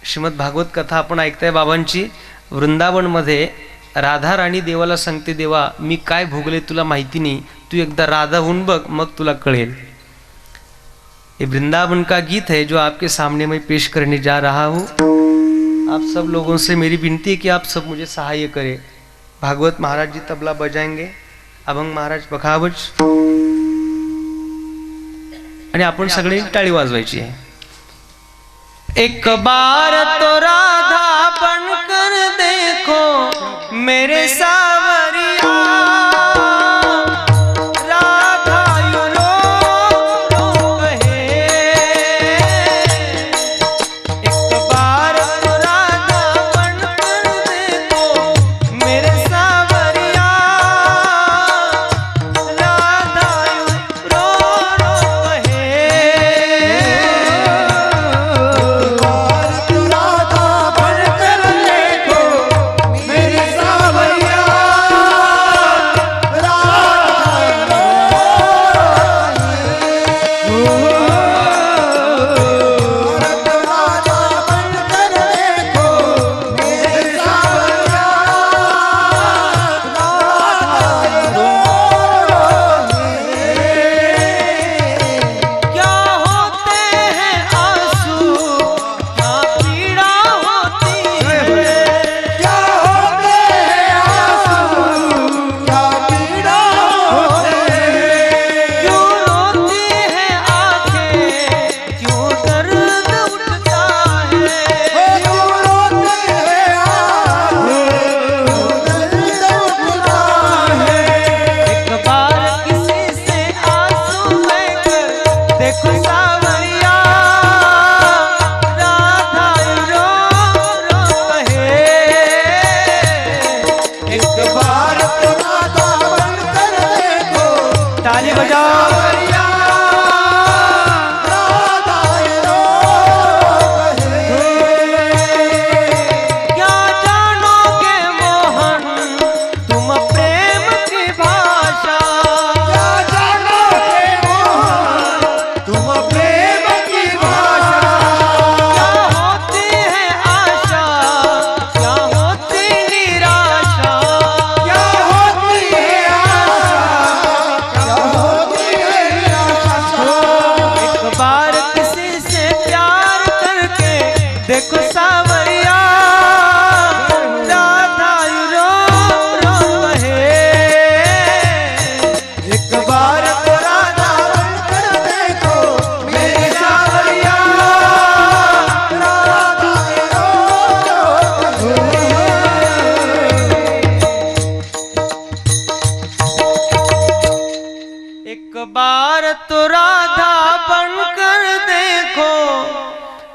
श्रीमद भागवत कथा आपण ऐकताय बाबांची। वृंदावनमध्ये राधा राणी देवाला सांगते, देवा मी काय भोगले तुला माहिती नहीं, तू एकदा राधा होऊन बघ मग तुला कळेल। ये वृंदावन का गीत है जो आपके सामने मैं पेश करने जा रहा हूँ। आप सब लोगों से मेरी विनती है कि आप सब मुझे सहाय करें। भागवत महाराज जी तबला बजाएंगे, अभंग महाराज पखावज, आणि आपण सगळे टाळी वाजवायची है। एक बार तो राधा बनकर देखो मेरे सावरिया,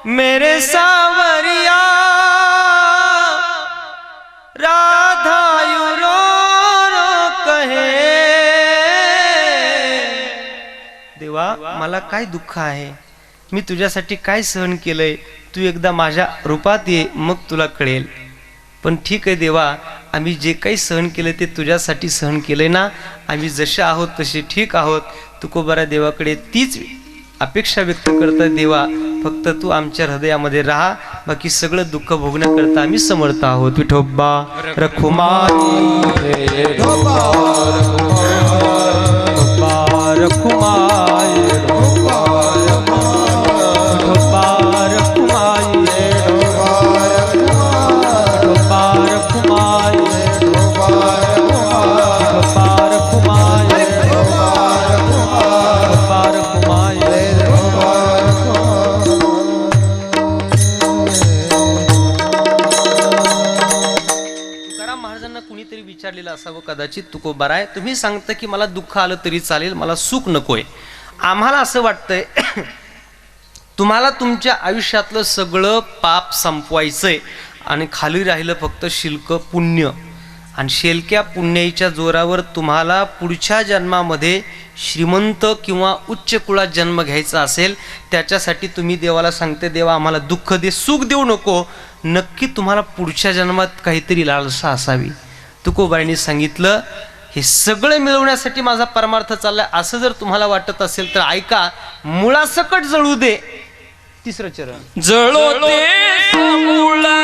मेरे सावरिया राधा यू रो रो कहे। देवा मला काय दुःख आहे, मी तुझ्यासाठी काय सहन केलंय, तू एकदा माझ्या रूपात ये मग तुला कळेल। पण ठीक आहे देवा, आम्ही जे काही सहन केले ते तुझ्यासाठी सहन केले ना, आम्ही जसे आहोत तसे ठीक आहोत। तुकोबारा देवाकडे तीच अपेक्षा व्यक्त करतात, देवा फक्त तू आमच्या हृदयामध्ये राहा, बाकी सगळं दुःख भोगण्याकरता आम्ही समर्थ आहोत। विठोबा रखुमाई विचारलेलं असावं कदाचित, तुकोबारा आहे तुम्ही सांगता की मला दुःख आलं तरी चालेल, मला सुख नकोय। आम्हाला असं वाटतंय तुम्हाला तुमच्या आयुष्यातलं सगळं पाप संपवायचंय आणि खाली राहिलं फक्त शिल्क पुण्य, आणि शेलक्या पुण्याच्या जोरावर तुम्हाला पुढच्या जन्मामध्ये श्रीमंत किंवा उच्च कुळात जन्म घ्यायचा असेल, त्याच्यासाठी तुम्ही देवाला सांगते, देवा आम्हाला दुःख दे, सुख देऊ नको, नक्की तुम्हाला पुढच्या जन्मात काहीतरी लालसा असावी। तुकोबारांनी सांगितलं, हे सगळं मिळवण्यासाठी माझा परमार्थ चाललाय असं जर तुम्हाला वाटत असेल तर ऐका, मुळासकट जळू दे। तिसरं चरण, जळो दे मुळा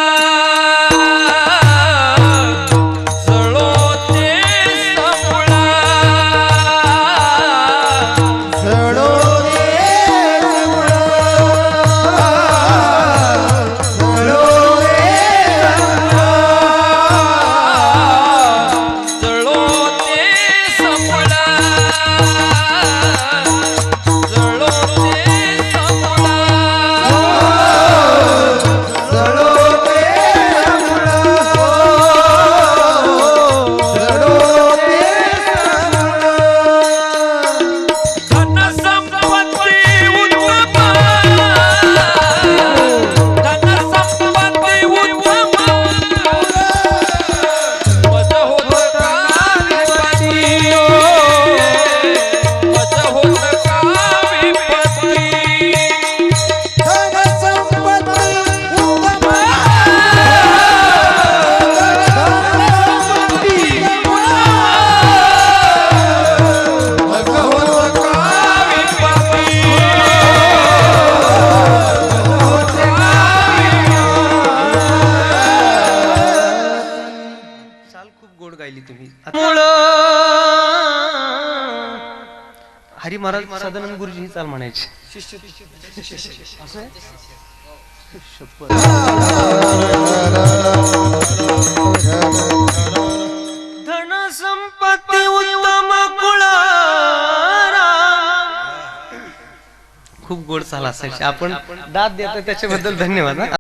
हरी महाराज सदानंद गुरुजी ही चाल म्हणायची. धन संपत्ती उत्तम कुळारा. खूप गोड चाल असायची. आपण दाद देतो त्याच्याबद्दल धन्यवाद.